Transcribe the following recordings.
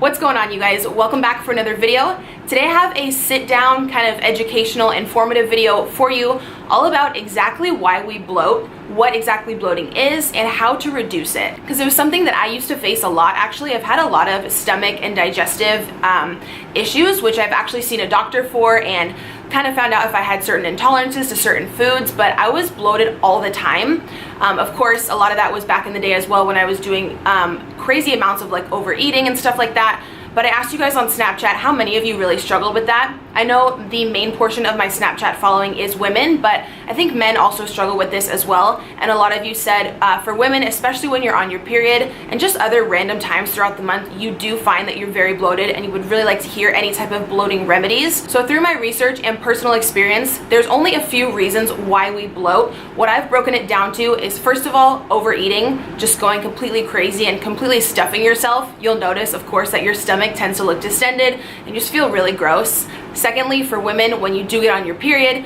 What's going on, you guys? Welcome back for another video. Today I have a sit down kind of educational, informative video for you all about exactly why we bloat, what exactly bloating is, and how to reduce it. Because it was something that I used to face a lot. Actually, I've had a lot of stomach and digestive issues, which I've actually seen a doctor for and kind of found out if I had certain intolerances to certain foods, but I was bloated all the time. Of course, a lot of that was back in the day as well when I was doing crazy amounts of like overeating and stuff like that. But I asked you guys on Snapchat how many of you really struggled with that. I know the main portion of my Snapchat following is women, but I think men also struggle with this as well. And a lot of you said for women, especially when you're on your period and just other random times throughout the month, you do find that you're very bloated and you would really like to hear any type of bloating remedies. So through my research and personal experience, there's only a few reasons why we bloat. What I've broken it down to is, first of all, overeating, just going completely crazy and completely stuffing yourself. You'll notice, of course, that your stomach tends to look distended and just feel really gross. Secondly, for women, when you do get on your period,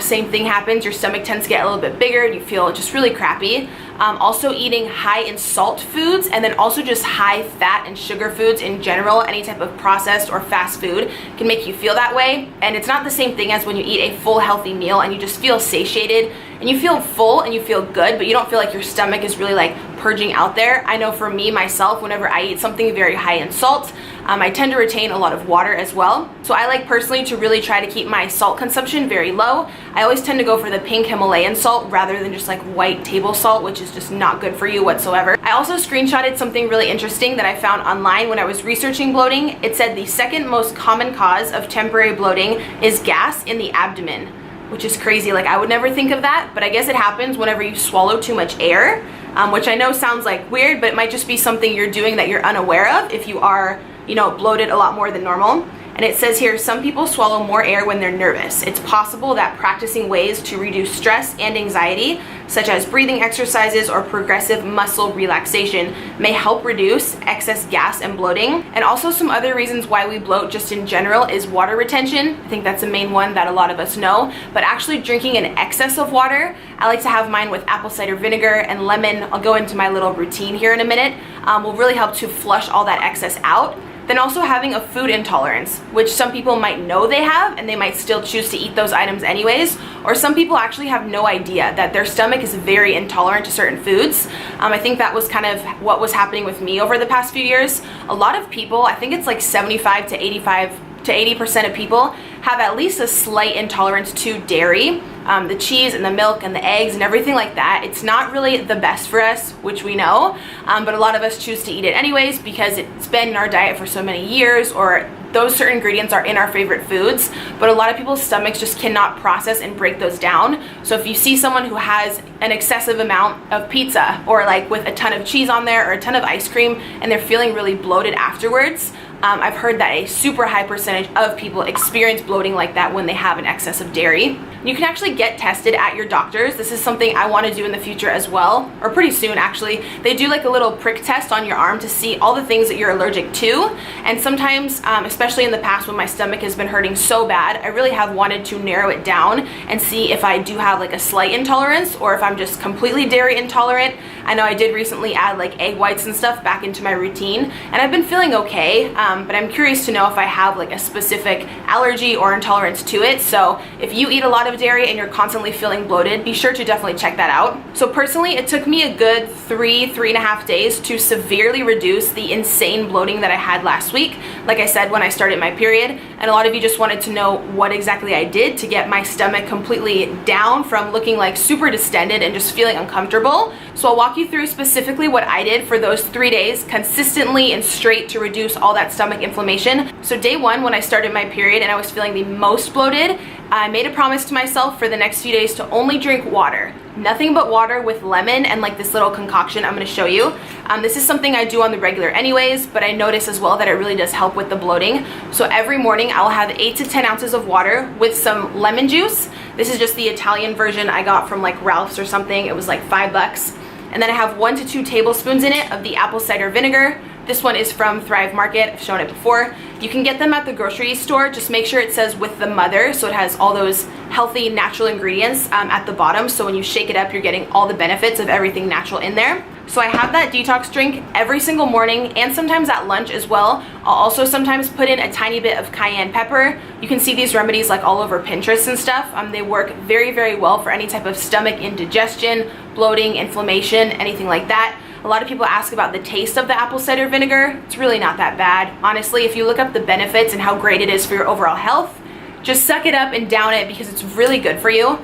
same thing happens. Your stomach tends to get a little bit bigger and you feel just really crappy. Also eating high in salt foods, and then also just high fat and sugar foods in general, any type of processed or fast food can make you feel that way. And it's not the same thing as when you eat a full healthy meal and you just feel satiated and you feel full and you feel good, but you don't feel like your stomach is really like purging out there. I know for me, myself, whenever I eat something very high in salt, I tend to retain a lot of water as well. So I like personally to really try to keep my salt consumption very low. I always tend to go for the pink Himalayan salt rather than just like white table salt, which is just not good for you whatsoever. I also screenshotted something really interesting that I found online when I was researching bloating. It said the second most common cause of temporary bloating is gas in the abdomen, which is crazy. Like, I would never think of that, but I guess it happens whenever you swallow too much air, which I know sounds like weird, but it might just be something you're doing that you're unaware of if you are bloated a lot more than normal. And it says here, some people swallow more air when they're nervous. It's possible that practicing ways to reduce stress and anxiety, such as breathing exercises or progressive muscle relaxation, may help reduce excess gas and bloating. And also some other reasons why we bloat just in general is water retention. I think that's the main one that a lot of us know, but actually drinking an excess of water. I like to have mine with apple cider vinegar and lemon. I'll go into my little routine here in a minute. Will really help to flush all that excess out. Then also having a food intolerance, which some people might know they have and they might still choose to eat those items anyways, or some people actually have no idea that their stomach is very intolerant to certain foods. I think that was kind of what was happening with me over the past few years. A lot of people, I think it's like 75 to 80% of people have at least a slight intolerance to dairy, the cheese and the milk and the eggs and everything like that. It's not really the best for us, which we know, but a lot of us choose to eat it anyways because it's been in our diet for so many years, or those certain ingredients are in our favorite foods, but a lot of people's stomachs just cannot process and break those down. So if you see someone who has an excessive amount of pizza, or like with a ton of cheese on there or a ton of ice cream, and they're feeling really bloated afterwards, I've heard that a super high percentage of people experience bloating like that when they have an excess of dairy. You can actually get tested at your doctor's. This is something I want to do in the future as well, or pretty soon actually. They do like a little prick test on your arm to see all the things that you're allergic to. And sometimes, especially in the past when my stomach has been hurting so bad, I really have wanted to narrow it down and see if I do have like a slight intolerance or if I'm just completely dairy intolerant. I know I did recently add like egg whites and stuff back into my routine, and I've been feeling okay, but I'm curious to know if I have like a specific allergy or intolerance to it. So if you eat a lot of dairy and you're constantly feeling bloated, be sure to definitely check that out. So personally, it took me a good 3.5 days to severely reduce the insane bloating that I had last week, like I said, when I started my period. And a lot of you just wanted to know what exactly I did to get my stomach completely down from looking like super distended and just feeling uncomfortable. So I'll walk you through specifically what I did for those 3 days consistently and straight to reduce all that stomach inflammation. So day one, when I started my period and I was feeling the most bloated, I made a promise to myself for the next few days to only drink water. Nothing but water with lemon and like this little concoction I'm going to show you. This is something I do on the regular anyways, but I notice as well that it really does help with the bloating. So every morning I'll have 8 to 10 ounces of water with some lemon juice. This is just the Italian version I got from like Ralph's or something. It was like $5. And then I have 1 to 2 tablespoons in it of the apple cider vinegar. This one is from Thrive Market. I've shown it before. You can get them at the grocery store. Just make sure it says with the mother, so it has all those healthy natural ingredients at the bottom, so when you shake it up you're getting all the benefits of everything natural in there. So I have that detox drink every single morning and sometimes at lunch as well. I'll also sometimes put in a tiny bit of cayenne pepper. You can see these remedies like all over Pinterest and stuff. They work very, very well for any type of stomach indigestion, bloating, inflammation, anything like that. A lot of people ask about the taste of the apple cider vinegar. It's really not that bad. Honestly, if you look up the benefits and how great it is for your overall health, just suck it up and down it because it's really good for you.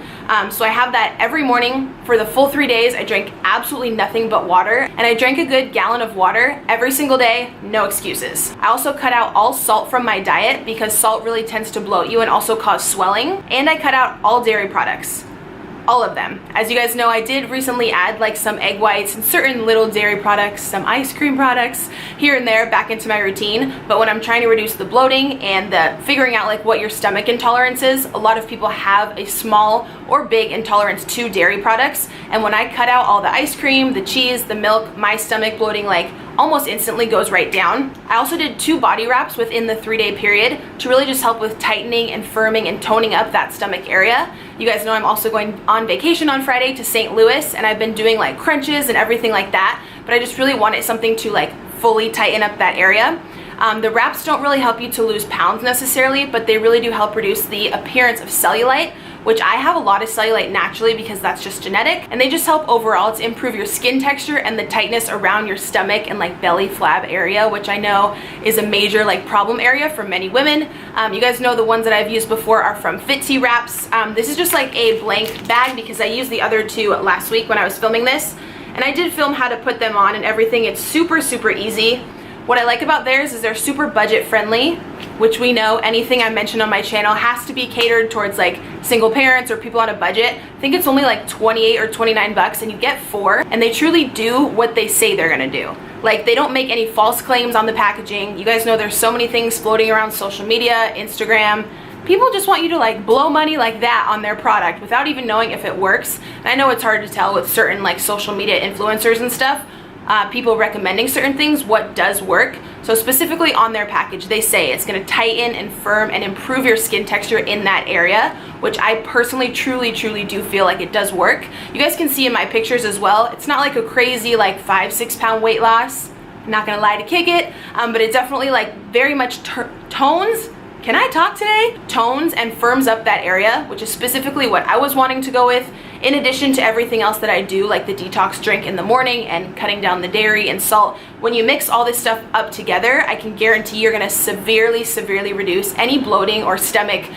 So I have that every morning for the full 3 days. I drank absolutely nothing but water, and I drank a good gallon of water every single day, no excuses. I also cut out all salt from my diet because salt really tends to bloat you and also cause swelling, and I cut out all dairy products. All of them. As you guys know, I did recently add like some egg whites and certain little dairy products, some ice cream products here and there back into my routine. But when I'm trying to reduce the bloating and the figuring out like what your stomach intolerance is, a lot of people have a small or big intolerance to dairy products. And when I cut out all the ice cream, the cheese, the milk, my stomach bloating like almost instantly goes right down. I also did 2 body wraps within the 3-day period to really just help with tightening and firming and toning up that stomach area. You guys know I'm also going on vacation on Friday to St. Louis, and I've been doing like crunches and everything like that, but I just really wanted something to like fully tighten up that area. The wraps don't really help you to lose pounds necessarily, but they really do help reduce the appearance of cellulite, which I have a lot of cellulite naturally because that's just genetic, and they just help overall to improve your skin texture and the tightness around your stomach and like belly flab area, which I know is a major like problem area for many women. You guys know the ones that I've used before are from Fit Wraps. This is just like a blank bag because I used the other 2 last week when I was filming this, and I did film how to put them on and everything. It's super, super easy. What I like about theirs is they're super budget friendly, which we know anything I mentioned on my channel has to be catered towards like single parents or people on a budget. I think it's only like 28 or 29 bucks and you get 4, and they truly do what they say they're gonna do. Like, they don't make any false claims on the packaging. You guys know there's so many things floating around social media, Instagram. People just want you to like blow money like that on their product without even knowing if it works. And I know it's hard to tell with certain like social media influencers and stuff. People recommending certain things, what does work. So specifically on their package, they say it's going to tighten and firm and improve your skin texture in that area, which I personally truly do feel like it does work. You guys can see in my pictures as well, it's not like a crazy like 5-6 pound weight loss. I'm not gonna lie to kick it, but it definitely like very much tones. Can I talk today? Tones and firms up that area, which is specifically what I was wanting to go with, in addition to everything else that I do, like the detox drink in the morning and cutting down the dairy and salt. When you mix all this stuff up together, I can guarantee you're gonna severely reduce any bloating or stomach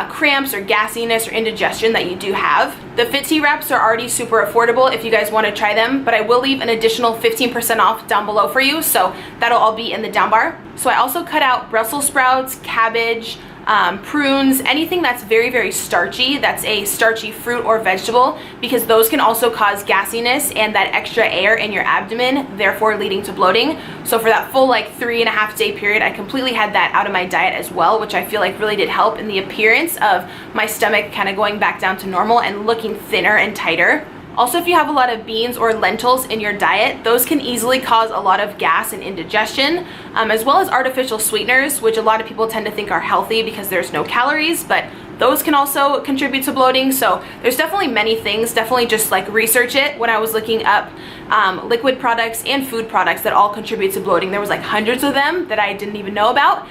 cramps or gassiness or indigestion that you do have. The Fit Wraps are already super affordable if you guys want to try them, but I will leave an additional 15% off down below for you, so that'll all be in the down bar. So I also cut out Brussels sprouts, cabbage, prunes, anything that's very starchy, that's a starchy fruit or vegetable, because those can also cause gassiness and that extra air in your abdomen, therefore leading to bloating. So for that full like 3.5 day period, I completely had that out of my diet as well, which I feel like really did help in the appearance of my stomach kind of going back down to normal and looking thinner and tighter. Also, if you have a lot of beans or lentils in your diet, those can easily cause a lot of gas and indigestion, as well as artificial sweeteners, which a lot of people tend to think are healthy because there's no calories, but those can also contribute to bloating. So there's definitely many things. Definitely just like research it. When I was looking up liquid products and food products that all contribute to bloating, there was like hundreds of them that I didn't even know about.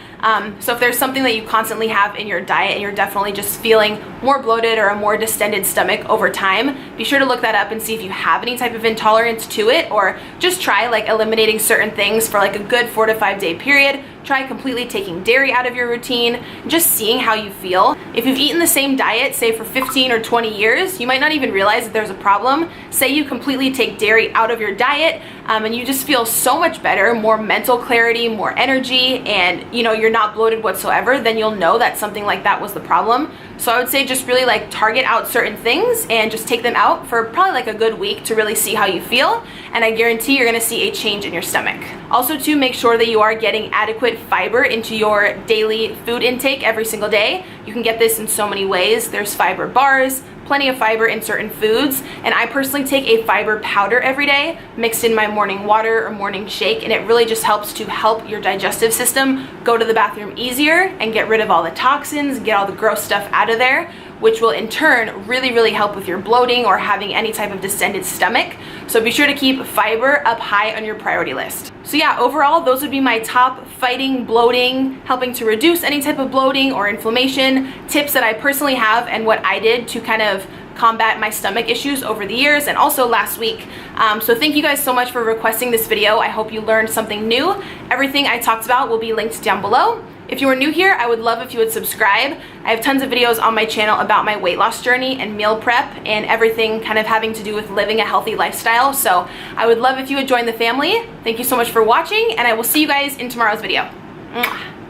So if there's something that you constantly have in your diet and you're definitely just feeling more bloated or a more distended stomach over time, be sure to look that up and see if you have any type of intolerance to it, or just try like eliminating certain things for like a good 4 to 5 day period. Try completely taking dairy out of your routine and just seeing how you feel. If you've eaten the same diet, say for 15 or 20 years, you might not even realize that there's a problem. Say you completely take dairy out of your diet and you just feel so much better, more mental clarity, more energy, and you know, you're not bloated whatsoever, then you'll know that something like that was the problem. So I would say just really like target out certain things and just take them out for probably like a good week to really see how you feel, and I guarantee you're gonna see a change in your stomach. Also, to make sure that you are getting adequate fiber into your daily food intake every single day. You can get this in so many ways. There's fiber bars, plenty of fiber in certain foods, and I personally take a fiber powder every day mixed in my morning water or morning shake, and it really just helps to help your digestive system go to the bathroom easier and get rid of all the toxins, get all the gross stuff out of there, which will in turn really help with your bloating or having any type of distended stomach. So be sure to keep fiber up high on your priority list. So yeah, overall, those would be my top fighting bloating, helping to reduce any type of bloating or inflammation tips that I personally have and what I did to kind of combat my stomach issues over the years and also last week. So thank you guys so much for requesting this video. I hope you learned something new. Everything I talked about will be linked down below. If you are new here, I would love if you would subscribe. I have tons of videos on my channel about my weight loss journey and meal prep and everything kind of having to do with living a healthy lifestyle. So I would love if you would join the family. Thank you so much for watching, and I will see you guys in tomorrow's video. Mwah.